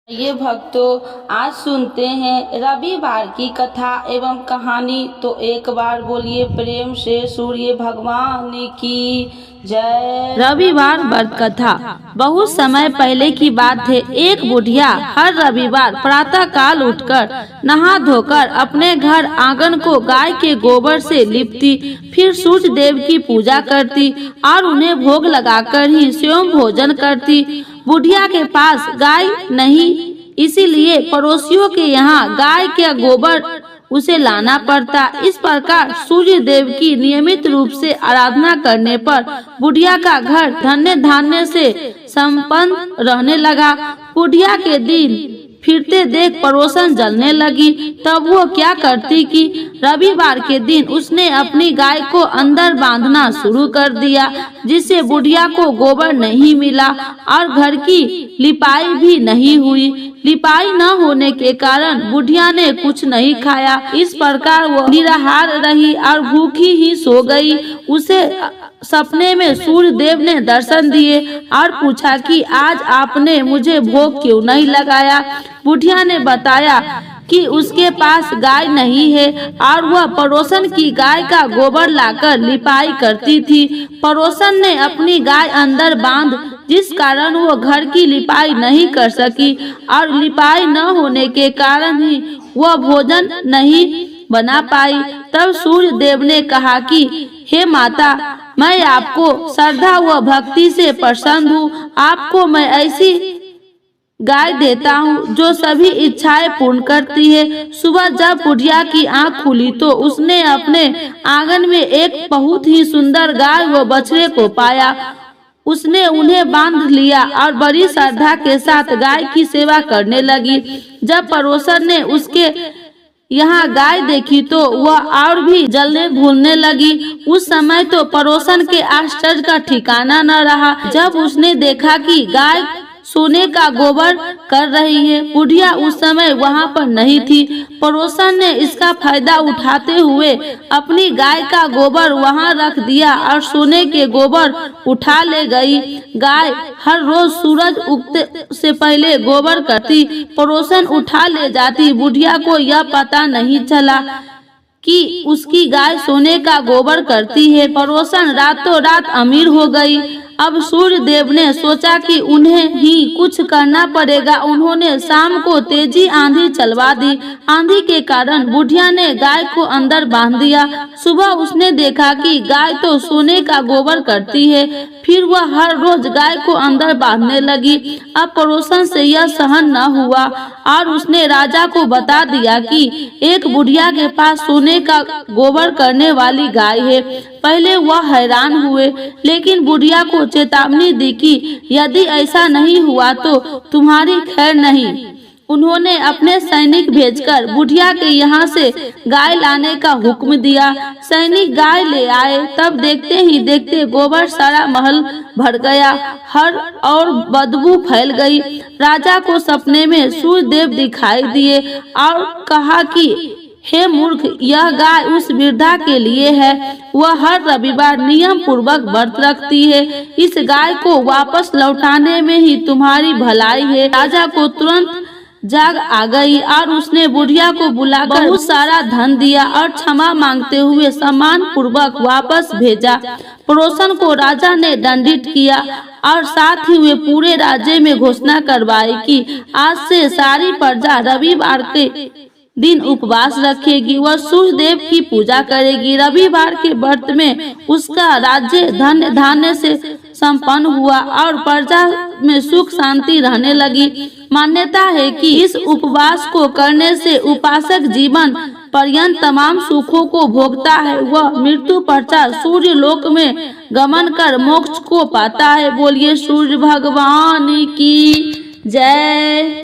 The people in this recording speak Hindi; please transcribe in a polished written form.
ये भक्तों, आज सुनते हैं रविवार की कथा एवं कहानी। तो एक बार बोलिए प्रेम से सूर्य भगवान की जय। रविवार व्रत कथा। बहुत समय पहले की बात है। एक बुढ़िया हर रविवार प्रातः काल उठकर नहा धोकर अपने घर आंगन को गाय के गोबर से लिपती, फिर सूर्य देव की पूजा करती और उन्हें भोग लगाकर ही स्वयं भोजन करती। बुढ़िया के पास गाय नहीं, इसीलिए पड़ोसियों के यहाँ गाय के गोबर उसे लाना पड़ता। इस प्रकार सूर्य देव की नियमित रूप से आराधना करने पर बुढ़िया का घर धन्य धान्य से संपन्न रहने लगा। बुढ़िया के दिन फिरते देख पड़ोसन जलने लगी। तब वो क्या करती कि रविवार के दिन उसने अपनी गाय को अंदर बांधना शुरू कर दिया, जिससे बुढ़िया को गोबर नहीं मिला और घर की लिपाई भी नहीं हुई। लिपाई न होने के कारण बुढ़िया ने कुछ नहीं खाया। इस प्रकार वो निराहार रही और भूखी ही सो गई। उसे सपने में सूर्य देव ने दर्शन दिए और पूछा कि आज आपने मुझे भोग क्यों नहीं लगाया। बुढ़िया ने बताया कि उसके पास गाय नहीं है और वह पड़ोसन की गाय का गोबर लाकर लिपाई करती थी। पड़ोसन ने अपनी गाय अंदर बांध, जिस कारण वो घर की लिपाई नहीं कर सकी और लिपाई न होने के कारण ही वह भोजन नहीं बना पाई। तब सूर्य देव ने कहा कि हे माता, मैं आपको श्रद्धा व भक्ति से प्रसन्न हूँ। आपको मैं ऐसी गाय देता हूँ जो सभी इच्छाएं पूर्ण करती है। सुबह जब बुढ़िया की आंख खुली तो उसने अपने आंगन में एक बहुत ही सुंदर गाय व बछड़े को पाया। उसने उन्हें बांध लिया और बड़ी श्रद्धा के साथ गाय की सेवा करने लगी। जब पड़ोसन ने उसके यहाँ गाय देखी तो वह और भी जलने भूलने लगी। उस समय तो पड़ोसन के आश्चर्य का ठिकाना न रहा जब उसने देखा कि गाय सोने का गोबर कर रही है। बुढ़िया उस समय वहाँ पर नहीं थी। पड़ोसन ने इसका फायदा उठाते हुए अपनी गाय का गोबर वहाँ रख दिया और सोने के गोबर उठा ले गई। गाय हर रोज सूरज उगते से पहले गोबर करती, पड़ोसन उठा ले जाती। बुढ़िया को यह पता नहीं चला कि उसकी गाय सोने का गोबर करती है। पड़ोसन रातों रात अमीर हो गई। अब सूर्य देव ने सोचा कि उन्हें ही कुछ करना पड़ेगा। उन्होंने शाम को तेजी आंधी चलवा दी। आंधी के कारण बुढ़िया ने गाय को अंदर बांध दिया। सुबह उसने देखा कि गाय तो सोने का गोबर करती है। फिर वह हर रोज गाय को अंदर बांधने लगी। अब पड़ोसन से यह सहन न हुआ और उसने राजा को बता दिया कि एक बुढ़िया के पास सोने का गोबर करने वाली गाय है। पहले वह हैरान हुए, लेकिन बुढ़िया को चेतावनी दी कि यदि ऐसा नहीं हुआ तो तुम्हारी खैर नहीं। उन्होंने अपने सैनिक भेजकर बुढ़िया के यहाँ से गाय लाने का हुक्म दिया। सैनिक गाय ले आए। तब देखते ही देखते गोबर सारा महल भर गया, हर और बदबू फैल गई। राजा को सपने में सूर्य देव दिखाई दिए और कहा कि हे मूर्ख, यह गाय उस वृद्धा के लिए है। वह हर रविवार नियम पूर्वक व्रत रखती है। इस गाय को वापस लौटाने में ही तुम्हारी भलाई है। राजा को तुरंत जाग आ गई और उसने बुढ़िया को बुलाकर बहुत सारा धन दिया और क्षमा मांगते हुए सम्मान पूर्वक वापस भेजा। पड़ोसन को राजा ने दंडित किया और साथ ही वे पूरे राज्य में घोषणा करवाई कि आज से सारी प्रजा रविवार के दिन उपवास रखेगी। वह सूर्य देव की पूजा करेगी। रविवार के व्रत में उसका राज्य धन्य धान्य से संपन्न हुआ और प्रजा में सुख शांति रहने लगी। मान्यता है कि इस उपवास को करने से उपासक जीवन पर्यंत तमाम सुखों को भोगता है। वह मृत्यु पश्चात सूर्य लोक में गमन कर मोक्ष को पाता है। बोलिए सूर्य भगवान की जय।